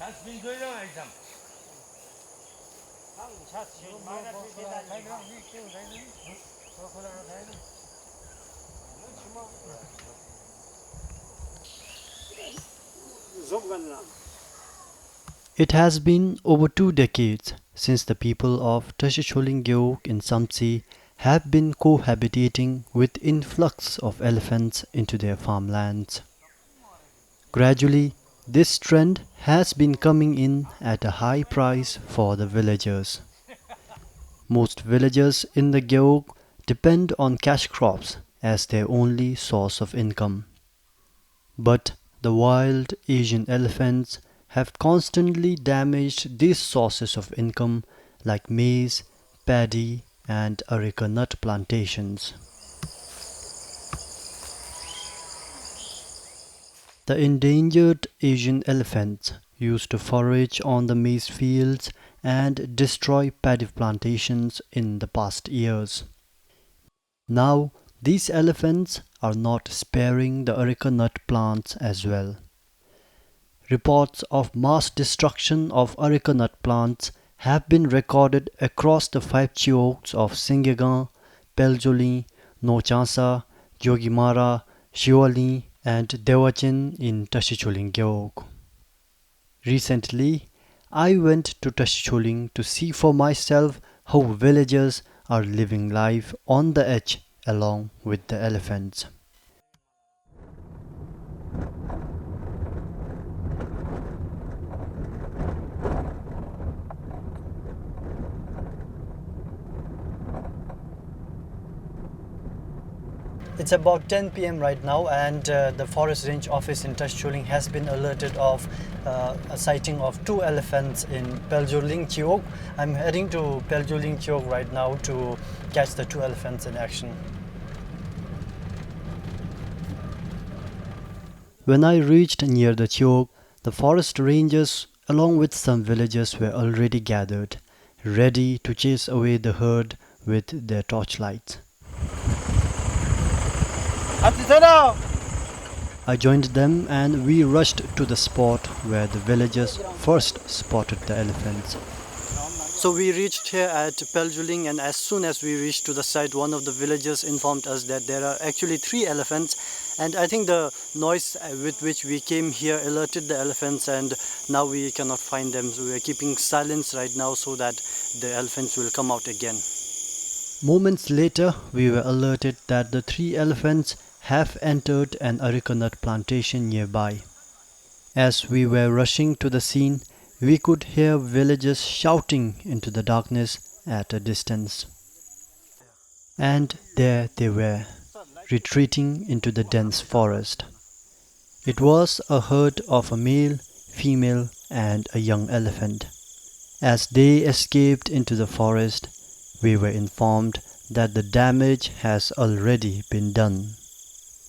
It has been over 2 decades since the people of Tashichhoeling in Samtse have been cohabitating with influx of elephants into their farmlands. Gradually, this trend has been coming in at a high price for the villagers. Most villagers in the Gyeok depend on cash crops as their only source of income. But the wild Asian elephants have constantly damaged these sources of income like maize, paddy, and areca nut plantations. The endangered Asian elephants used to forage on the maize fields and destroy paddy plantations in the past years. Now, these elephants are not sparing the areca nut plants as well. Reports of mass destruction of areca nut plants have been recorded across the 5 cheoks of Singyegan, Peljoling, Nochansa, Jogimara, Shioli, and Dewachin in Tashichhoeling Gyeok. Recently, I went to Tashichhoeling to see for myself how villagers are living life on the edge along with the elephants. It's about 10 p.m. right now, and the Forest Range Office in Tashichhoeling has been alerted of a sighting of 2 elephants in Peljoling Cheok. I'm heading to Peljoling Cheok right now to catch the 2 elephants in action. When I reached near the Cheok, the forest rangers along with some villagers were already gathered, ready to chase away the herd with their torchlights. I joined them and we rushed to the spot where the villagers first spotted the elephants. So we reached here at Peljoling, and as soon as we reached to the site, one of the villagers informed us that there are actually 3 elephants, and I think the noise with which we came here alerted the elephants, and now we cannot find them. So we are keeping silence right now so that the elephants will come out again. Moments later, we were alerted that the 3 elephants have entered an areca nut plantation nearby. As we were rushing to the scene, we could hear villagers shouting into the darkness at a distance. And there they were, retreating into the dense forest. It was a herd of a male, female, and a young elephant. As they escaped into the forest, we were informed that the damage has already been done.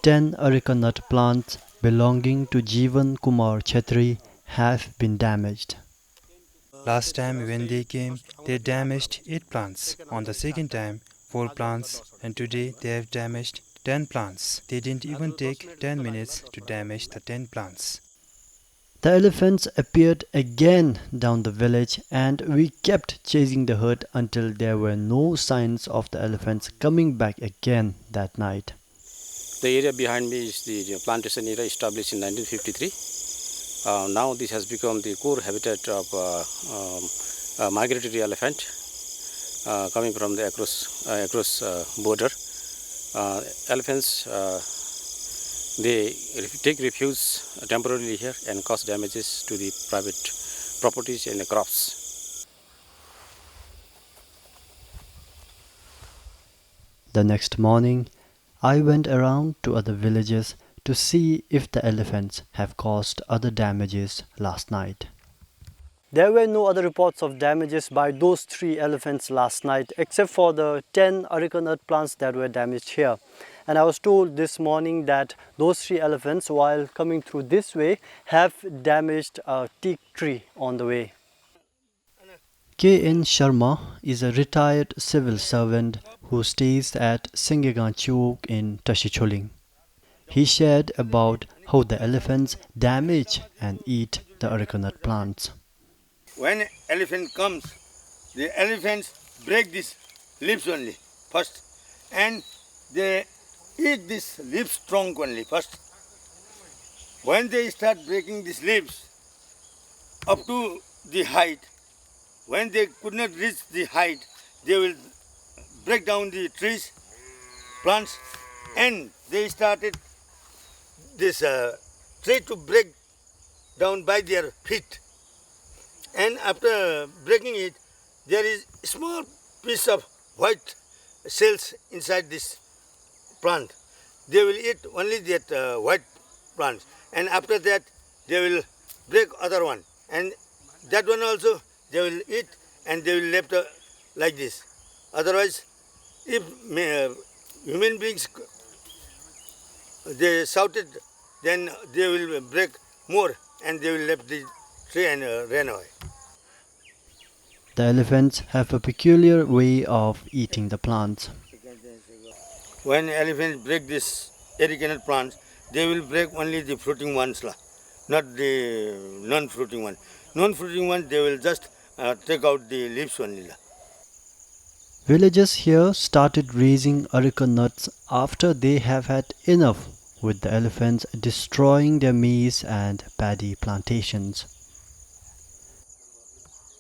10 areca nut plants belonging to Jeevan Kumar Chetri have been damaged. Last time when they came, they damaged 8 plants. On the second time, 4 plants, and today they have damaged 10 plants. They didn't even take 10 minutes to damage the 10 plants. The elephants appeared again down the village, and we kept chasing the herd until there were no signs of the elephants coming back again that night. The area behind me is the plantation area established in 1953. Now this has become the core habitat of migratory elephant coming from the across border. Elephants they take refuge temporarily here and cause damages to the private properties and the crops. The next morning, I went around to other villages to see if the elephants have caused other damages last night. There were no other reports of damages by those 3 elephants last night except for the 10 areca nut plants that were damaged here. And I was told this morning that those 3 elephants, while coming through this way, have damaged a teak tree on the way. K.N. Sharma is a retired civil servant who stays at Singyegan Cheok in Tashichhoeling. He shared about how the elephants damage and eat the areca nut plants. When elephant comes, the elephants break these leaves only first, and they eat this leaves trunk only first. When they start breaking these leaves up to the height, when they could not reach the height, they will break down the trees, plants, and they started this tree to break down by their feet. And after breaking it, there is a small piece of white cells inside this plant. They will eat only that white plants, and after that they will break other one, and that one also they will eat, and they will left like this. Otherwise, if human beings they shouted, then they will break more, and they will left the tree and ran away. The elephants have a peculiar way of eating the plants. When elephants break this areca nut plants, they will break only the fruiting ones, not the non-fruiting one. Non-fruiting one, they will just take out the leaves only. Villagers here started raising areca nuts after they have had enough with the elephants destroying their maize and paddy plantations.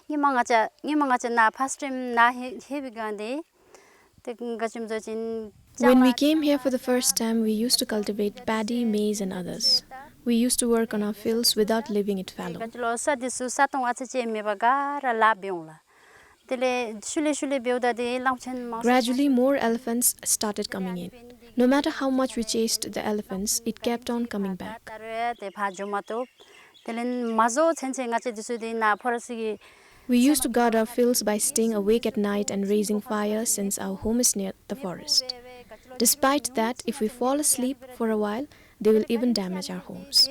When we came here for the first time, we used to cultivate paddy, maize, and others. We used to work on our fields without leaving it fallow. Gradually, more elephants started coming in. No matter how much we chased the elephants, it kept on coming back. We used to guard our fields by staying awake at night and raising fire since our home is near the forest. Despite that, if we fall asleep for a while, they will even damage our homes.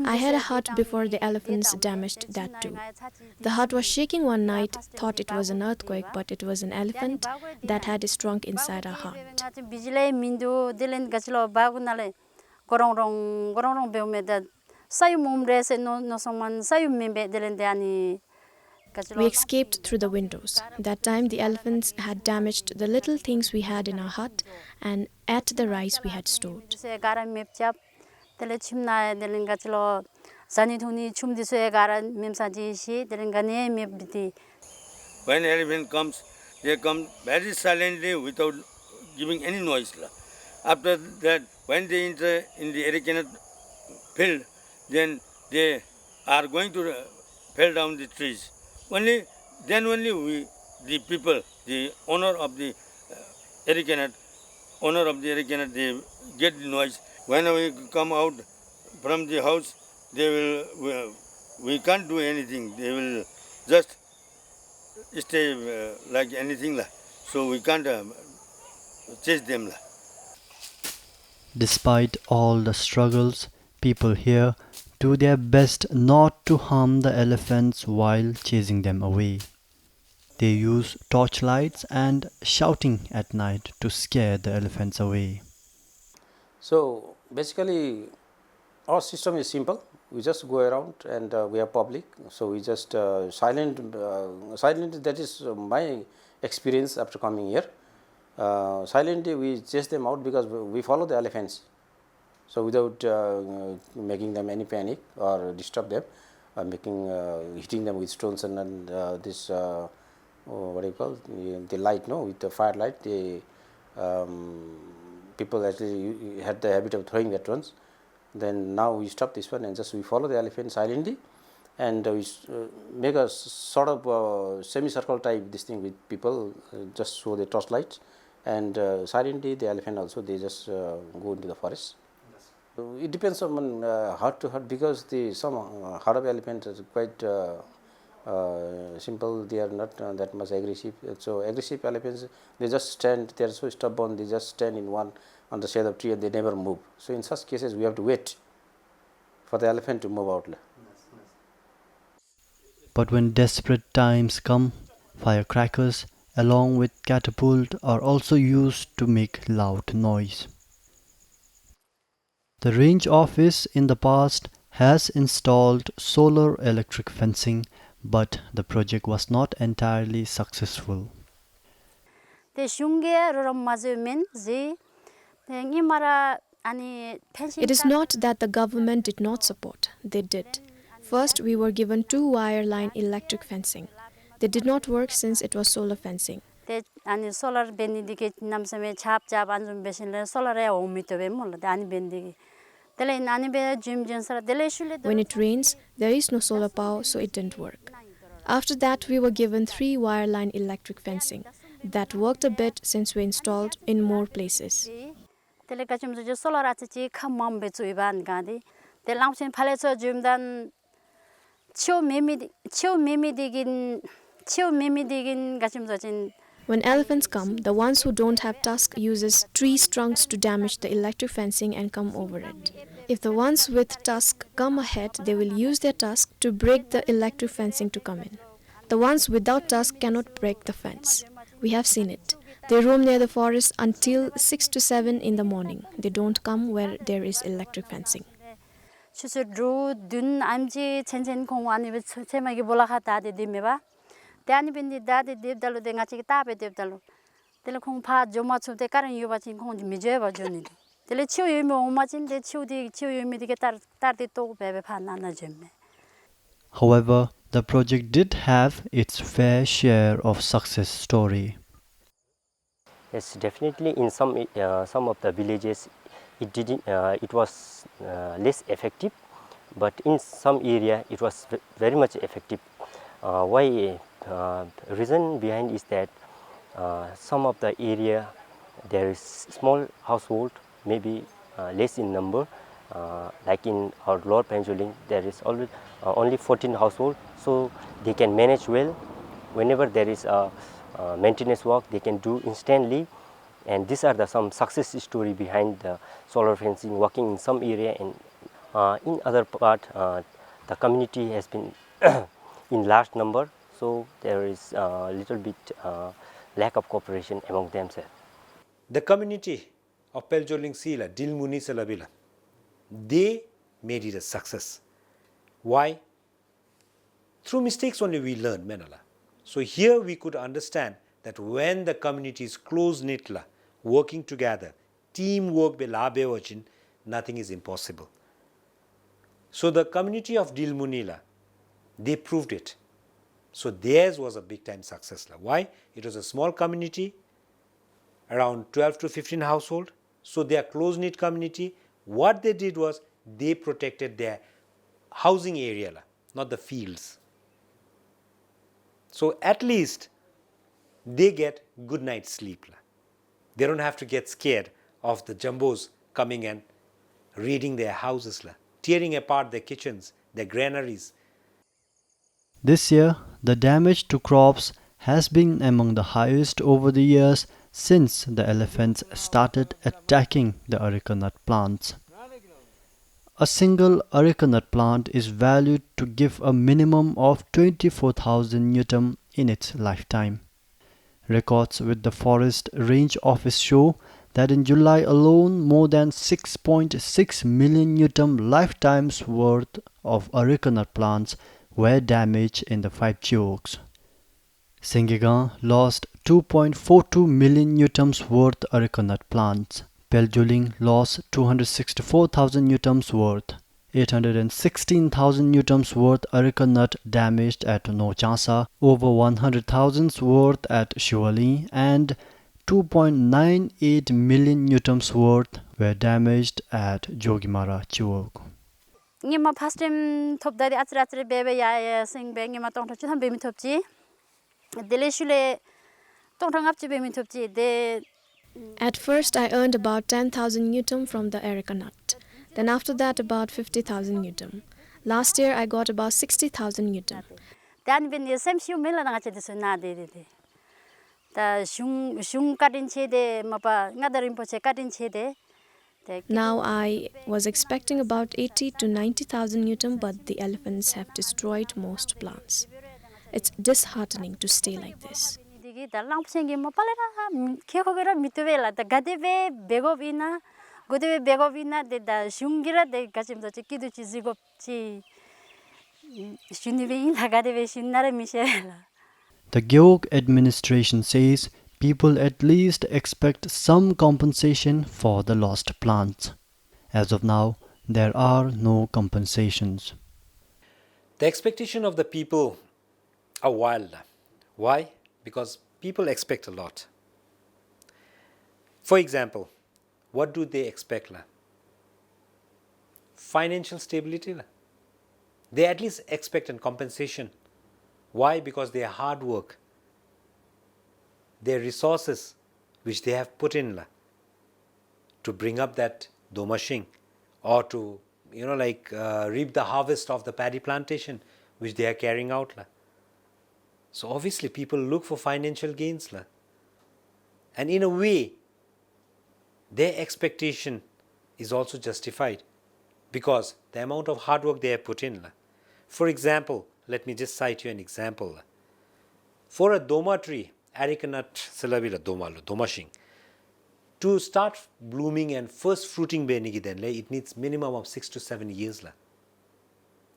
I had a hut before the elephants damaged that too. The hut was shaking one night, thought it was an earthquake, but it was an elephant that had shrunk inside our hut. We escaped through the windows. That time the elephants had damaged the little things we had in our hut and ate the rice we had stored. When elephant comes, they come very silently without giving any noise. After that, when they enter in the areca nut field, then they are going to fell down the trees. Then only we, the people, the owner of the areca nut, they get the noise. When we come out from the house, we can't do anything. They will just stay like anything. So we can't chase them. Despite all the struggles, people here do their best not to harm the elephants while chasing them away. They use torchlights and shouting at night to scare the elephants away. So basically our system is simple. We just go around and we are public, so we just silent, that is my experience after coming here. Silently we chase them out because we follow the elephants. So without making them any panic or disturb them, hitting them with stones and this what do you call the light, no, with the firelight, the people actually had the habit of throwing that ones. Then now we stop this one and just we follow the elephant silently, and we make a sort of semicircle type this thing with people, just show the torchlights, and silently the elephant also they just go into the forest. It depends on herd to herd, because some herd of elephants is quite simple. They are not that much aggressive. So aggressive elephants, they just stand. They are so stubborn. They just stand in one on the shade of tree and they never move. So in such cases, we have to wait for the elephant to move out. But when desperate times come, firecrackers along with catapult are also used to make loud noise. The range office in the past has installed solar electric fencing, but the project was not entirely successful. It is not that the government did not support, they did. First, we were given 2-wire line electric fencing. They did not work since it was solar fencing. solar benedike namsame chap anjum beshinle solar e omito be mol ani bendige tele nani be jim jensara tele shule When it rains, there is no solar power, so it didn't work. After that, we were given 3-wire line electric fencing. That worked a bit since we installed in more places. tele kachum je solar achi khamam be chuiban gadi te lamsin phale cho jumdan chio mimi digin kachum jin. When elephants come, the ones who don't have tusks uses tree trunks to damage the electric fencing and come over it. If the ones with tusks come ahead, they will use their tusks to break the electric fencing to come in. The ones without tusks cannot break the fence. We have seen it. They roam near the forest until 6 to 7 in the morning. They don't come where there is electric fencing. Dani bindi dadi devdalu de ngachi tabe devdalu tele khong pha joma chute karan yuba chin khong mi je ba joni tele chiu yemi oma chin de chiu yemi de tar de to bebe pha na na jemme. However, the project did have its fair share of success story. Yes, definitely in some of the villages it was less effective, but in some area it was very much effective. Why? Reason behind is that some of the area there is small household, maybe less in number, like in our lower Tashichhoeling there is always only 14 household, so they can manage well. Whenever there is a maintenance work, they can do instantly, and these are some success story behind the solar fencing working in some area, and in other part the community has been in large number, so there is a little bit lack of cooperation among themselves. The community of Tashichhoeling Sila, Dilmuni Salabila, they made it a success. Why? Through mistakes only we learn, Menala. So here we could understand that when the community is close-knit, working together, teamwork be labe wachin, nothing is impossible. So the community of Dilmunila, they proved it. So theirs was a big time success. Why? It was a small community, around 12 to 15 household. So they are close-knit community. What they did was they protected their housing area, not the fields. So at least they get good night's sleep. They don't have to get scared of the jumbos coming and raiding their houses, tearing apart their kitchens, their granaries. This year, the damage to crops has been among the highest over the years since the elephants started attacking the areca nut plants. A single areca nut plant is valued to give a minimum of 24,000 newton in its lifetime. Records with the Forest Range Office show that in July alone, more than 6.6 million newton lifetimes worth of areca nut plants were damaged in the 5 chokes. Singigan lost 2.42 million newtons worth areca nut plants. Tashichhoeling lost 264,000 newtons worth. 816,000 newtons worth areca nut damaged at Nochasa, over 100,000 worth at Tashichhoeling, and 2.98 million newtons worth were damaged at Jogimara Chiwok. Ngima first time top dari atre bebe ya sing be ngima tong thap be mi thopji dele shule tong thang ap be mi thopji de. At first, I earned about 10,000 newton from the areca nut. Then after that, about 50,000 newton. Last year, I got about 60,000 newton. Dan bin ye sem siu mela na chede na de ta shung katin chede mapa ngadarim po che katin chede. Now I was expecting about 80 to 90,000 newton, but the elephants have destroyed most plants. It's disheartening to stay like this. Godewe begovina de da shungira de gachimdo chikidu chizigopchi shunive in hagadeve shunnara mishela. The Gyeok administration says people at least expect some compensation for the lost plants. As of now, there are no compensations. The expectation of the people are wild. Why? Because people expect a lot. For example, what do they expect? Financial stability. They at least expect a compensation. Why? Because their hard work, their resources which they have put in to bring up that doma or to reap the harvest of the paddy plantation which they are carrying out. So obviously people look for financial gains. And in a way, their expectation is also justified because the amount of hard work they have put in. For example, let me just cite you an example. For a doma tree, areca nut silabila doma shing, to start blooming and first fruiting it needs minimum of 6 to 7 years.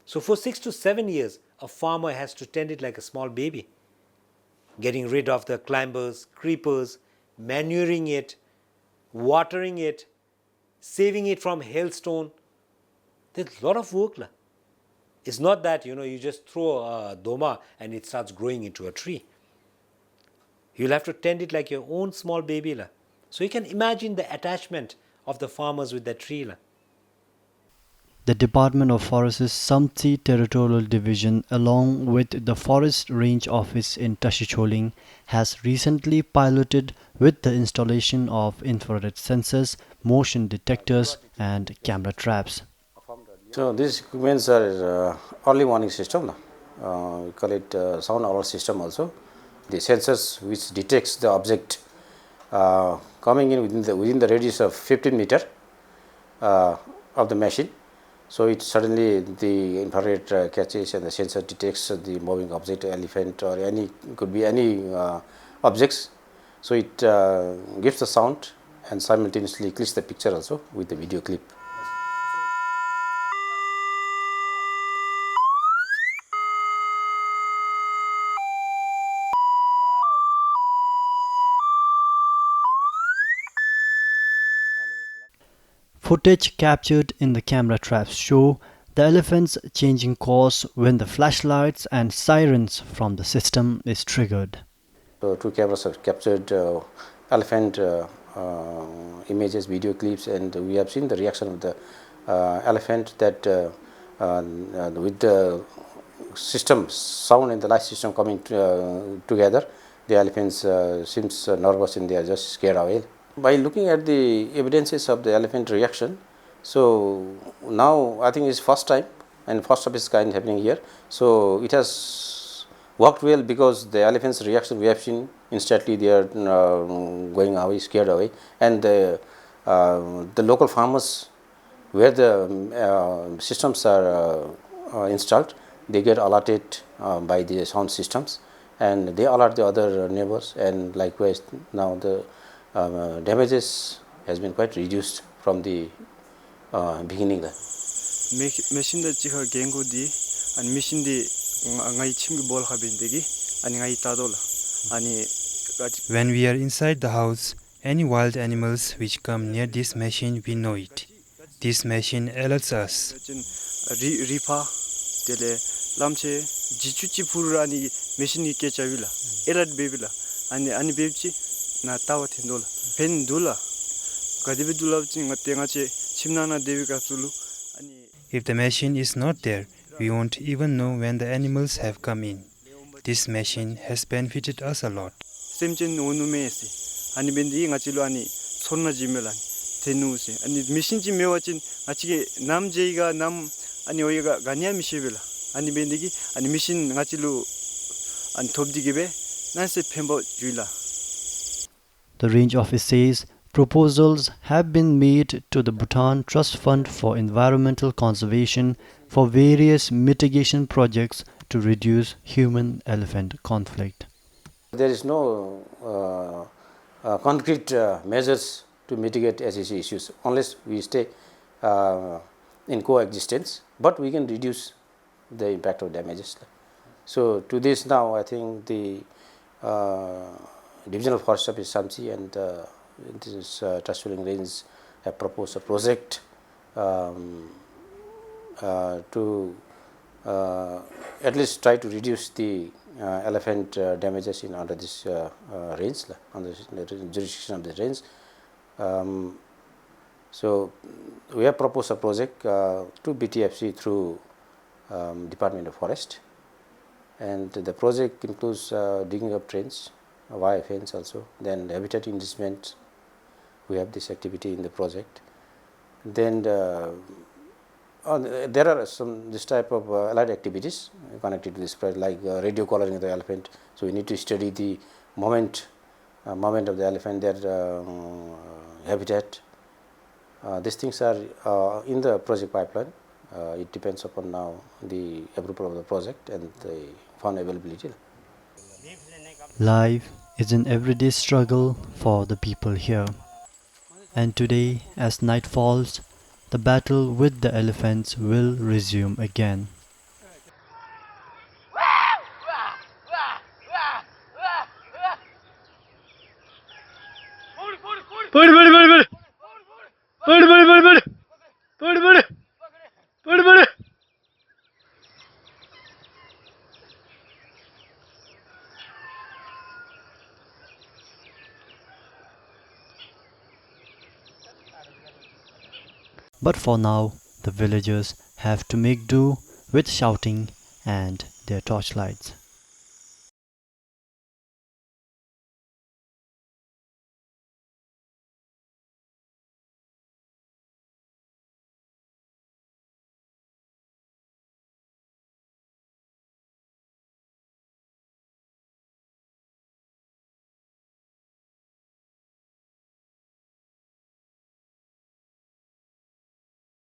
So for 6 to 7 years, a farmer has to tend it like a small baby, getting rid of the climbers, creepers, manuring it, watering it, saving it from hailstone. There's a lot of work. It's not that you just throw a doma and it starts growing into a tree. You'll have to tend it like your own small baby. So you can imagine the attachment of the farmers with that tree. The Department of Forest's Samtse Territorial Division, along with the Forest Range Office in Tashichhoeling, has recently piloted with the installation of infrared sensors, motion detectors, and camera traps. So these equipments are early warning system. We call it sound alert system also. The sensors which detects the object coming in within the radius of 15 meter of the machine. So it suddenly the infrared catches and the sensor detects the moving object, elephant or could be any objects. So it gives the sound and simultaneously clicks the picture also with the video clip. Footage captured in the camera traps show the elephants changing course when the flashlights and sirens from the system is triggered. So 2 cameras have captured elephant images, video clips, and we have seen the reaction of the elephant that with the system, sound and the light system coming together, the elephants seems nervous and they are just scared away. By looking at the evidences of the elephant reaction, so now I think it's first time and first of its kind happening here. So it has worked well because the elephant's reaction we have seen instantly they are going away, scared away, and the local farmers where the systems are installed, they get alerted by the sound systems and they alert the other neighbors, and likewise now the damages has been quite reduced from the beginning. Machine da chiha gengo di and machine di ngai chimgi bol khabindegi and ngai tadola ani. When we are inside the house, any wild animals which come near this machine, we know it. This machine alerts us. Ripa tele lamche jichuchi purani machine ni kechavila alert bebila ani bebchi na tawa tindola pen dula kadibe dula ngate ngache chimnana devi kapsulu. If the machine is not there, we won't even know when the animals have come in. This machine has benefited us a lot. Semchen onumesi ani bendi ngachilo ani sonna jimelani tenusi ani machine ji mewachin ngachige namjeiga nam ani oiga ganya mishibela ani bendigi ani machine ngachilo an topdigibe nanse pembo juila. The range office says proposals have been made to the Bhutan Trust Fund for Environmental Conservation for various mitigation projects to reduce human-elephant conflict. There is no concrete measures to mitigate SEC issues unless we stay in coexistence, but we can reduce the impact of damages. So to this now, I think the Division of Forest Office Samtse and this Tashichhoeling range have proposed a project to at least try to reduce the elephant damages in under this range, under the jurisdiction of the range. So we have proposed a project to BTFC through Department of Forest, and the project includes digging up drains, wire fence also, then habitat enrichment. We have this activity in the project. Then there are some this type of allied activities connected to this project, like radio collaring of the elephant. So we need to study the movement of the elephant, their habitat. These things are in the project pipeline. It depends upon now the approval of the project and the fund availability. Life is an everyday struggle for the people here. And today, as night falls, the battle with the elephants will resume again. But for now, the villagers have to make do with shouting and their torchlights.